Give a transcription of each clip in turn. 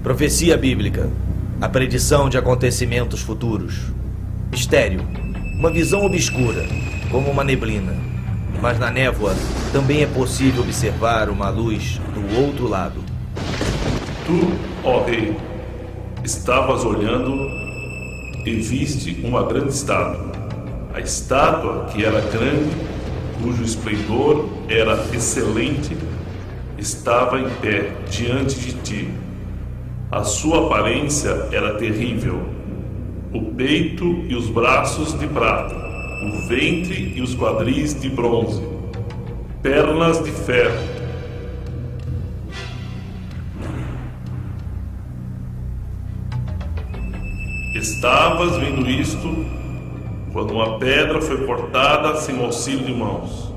Profecia bíblica. A predição de acontecimentos futuros. Mistério. Uma visão obscura, como uma neblina. Mas na névoa também é possível observar uma luz do outro lado. Tu, ó rei, estavas olhando e viste uma grande estátua. A estátua, que era grande, cujo esplendor era excelente, estava em pé diante de ti. A sua aparência era terrível. O peito e os braços de prata, o ventre e os quadris de bronze, pernas de ferro. Estavas vendo isto quando uma pedra foi cortada sem auxílio de mãos.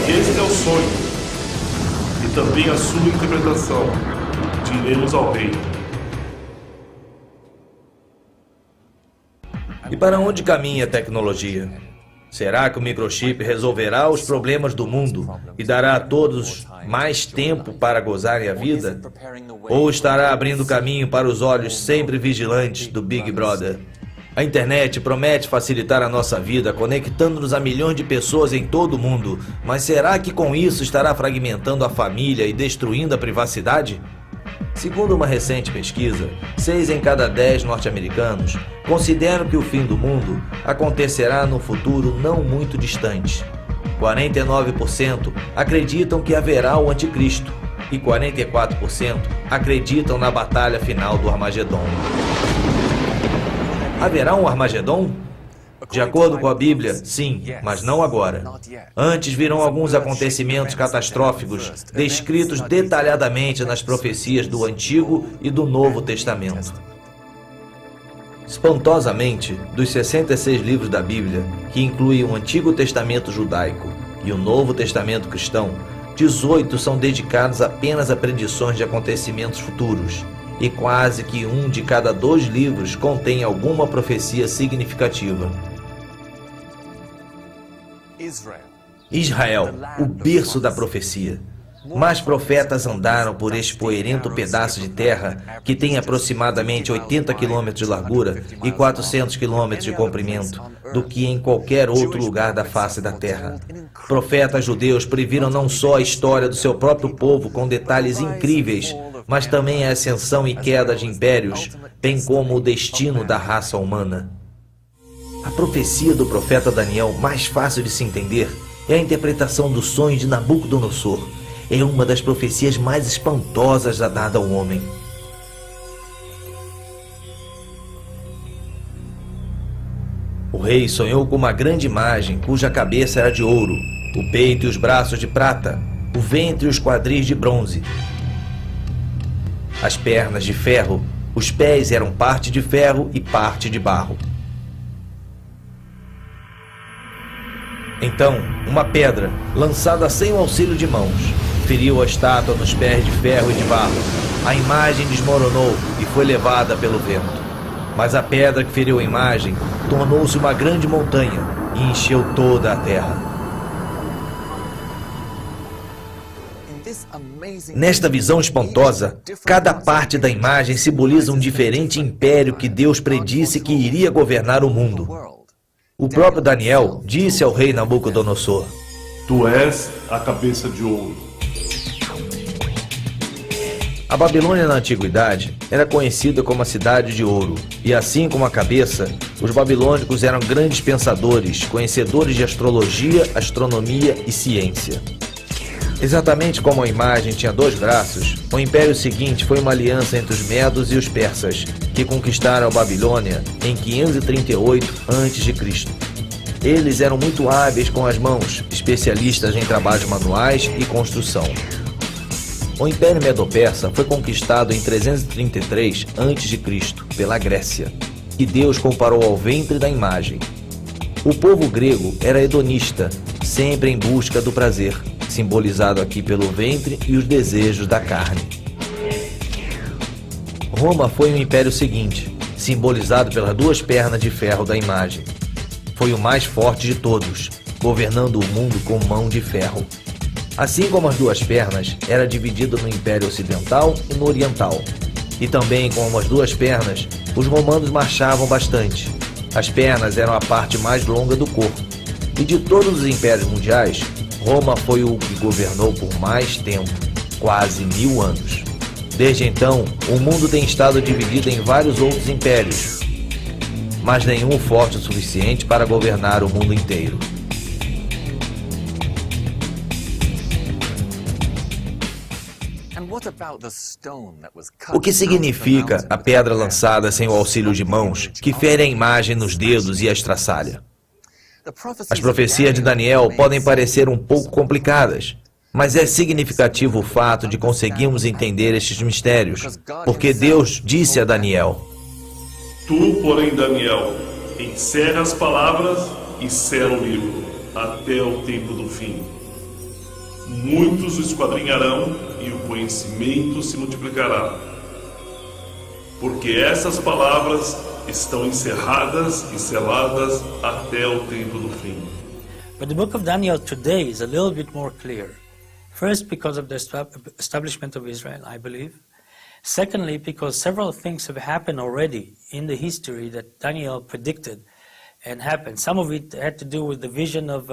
Este é o sonho e também a sua interpretação. Diremos ao rei. E para onde caminha a tecnologia? Será que o microchip resolverá os problemas do mundo e dará a todos mais tempo para gozarem a vida? Ou estará abrindo caminho para os olhos sempre vigilantes do Big Brother? A internet promete facilitar a nossa vida, conectando-nos a milhões de pessoas em todo o mundo. Mas será que com isso estará fragmentando a família e destruindo a privacidade? Segundo uma recente pesquisa, 6 em cada 10 norte-americanos consideram que o fim do mundo acontecerá no futuro não muito distante. 49% acreditam que haverá o anticristo e 44% acreditam na batalha final do Armagedon. Haverá um Armagedon? De acordo com a Bíblia, sim, mas não agora. Antes virão alguns acontecimentos catastróficos descritos detalhadamente nas profecias do Antigo e do Novo Testamento. Espantosamente, dos 66 livros da Bíblia, que incluem o Antigo Testamento judaico e o Novo Testamento cristão, 18 são dedicados apenas a predições de acontecimentos futuros, e quase que 1 de cada 2 livros contém alguma profecia significativa. Israel, o berço da profecia. Mais profetas andaram por este poeirento pedaço de terra, que tem aproximadamente 80 quilômetros de largura e 400 quilômetros de comprimento, do que em qualquer outro lugar da face da terra. Profetas judeus previram não só a história do seu próprio povo com detalhes incríveis, mas também a ascensão e queda de impérios, bem como o destino da raça humana. A profecia do profeta Daniel, mais fácil de se entender, é a interpretação do sonho de Nabucodonosor. É uma das profecias mais espantosas já dada ao homem. O rei sonhou com uma grande imagem cuja cabeça era de ouro, o peito e os braços de prata, o ventre e os quadris de bronze, as pernas de ferro, os pés eram parte de ferro e parte de barro. Então, uma pedra, lançada sem o auxílio de mãos, feriu a estátua nos pés de ferro e de barro. A imagem desmoronou e foi levada pelo vento. Mas a pedra que feriu a imagem tornou-se uma grande montanha e encheu toda a terra. Nesta visão espantosa, cada parte da imagem simboliza um diferente império que Deus predisse que iria governar o mundo. O próprio Daniel disse ao rei Nabucodonosor: Tu és a cabeça de ouro. A Babilônia na antiguidade era conhecida como a cidade de ouro, e assim como a cabeça, os babilônicos eram grandes pensadores, conhecedores de astrologia, astronomia e ciência. Exatamente como a imagem tinha 2 braços, o império seguinte foi uma aliança entre os medos e os persas, que conquistaram a Babilônia em 538 a.C. Eles eram muito hábeis com as mãos, especialistas em trabalhos manuais e construção. O Império Medo-Persa foi conquistado em 333 a.C. pela Grécia, que Deus comparou ao ventre da imagem. O povo grego era hedonista, sempre em busca do prazer, simbolizado aqui pelo ventre e os desejos da carne. Roma foi o império seguinte, simbolizado pelas 2 pernas de ferro da imagem. Foi o mais forte de todos, governando o mundo com mão de ferro. Assim como as duas pernas, era dividido no Império Ocidental e no Oriental. E também como as duas pernas, os romanos marchavam bastante. As pernas eram a parte mais longa do corpo. E de todos os impérios mundiais, Roma foi o que governou por mais tempo, quase 1000 anos. Desde então, o mundo tem estado dividido em vários outros impérios, mas nenhum forte o suficiente para governar o mundo inteiro. O que significa a pedra lançada sem o auxílio de mãos, que fere a imagem nos dedos e a estraçalha? As profecias de Daniel podem parecer um pouco complicadas, mas é significativo o fato de conseguirmos entender estes mistérios, porque Deus disse a Daniel: Tu, porém, Daniel, encerra as palavras e sela o livro, até o tempo do fim. Muitos o esquadrinharão e o conhecimento se multiplicará. Porque essas palavras estão encerradas e seladas até o tempo do fim. But the book of Daniel today is a little bit more clear. First, because of the establishment of Israel, I believe. Secondly, because several things have happened already in the history that Daniel predicted and happened. Some of it had to do with the vision of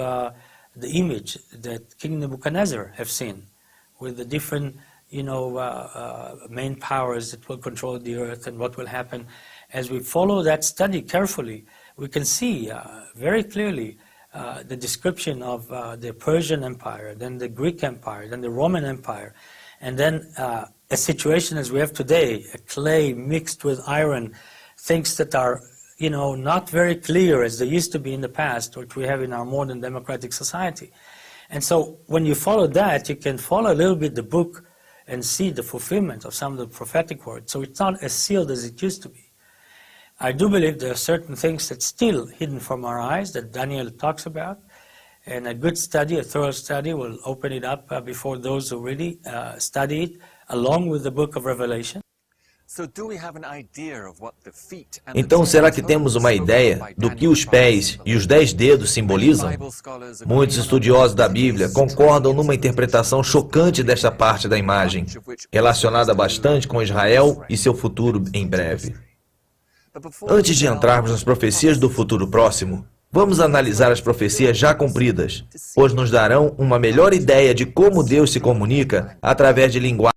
the image that King Nebuchadnezzar have seen, with the different, main powers that will control the earth and what will happen. As we follow that study carefully, we can see very clearly the description of the Persian Empire, then the Greek Empire, then the Roman Empire, and then a situation as we have today, a clay mixed with iron, things that are not very clear as they used to be in the past, which we have in our modern democratic society. And so when you follow that, you can follow a little bit the book and see the fulfillment of some of the prophetic words. So it's not as sealed as it used to be. I do believe there are certain things that's still hidden from our eyes that Daniel talks about, and a good study, a thorough study, will open it up before those who really study it, along with the book of Revelation. Então, será que temos uma ideia do que os pés e os 10 dedos simbolizam? Muitos estudiosos da Bíblia concordam numa interpretação chocante desta parte da imagem, relacionada bastante com Israel e seu futuro em breve. Antes de entrarmos nas profecias do futuro próximo, vamos analisar as profecias já cumpridas, pois nos darão uma melhor ideia de como Deus se comunica através de linguagem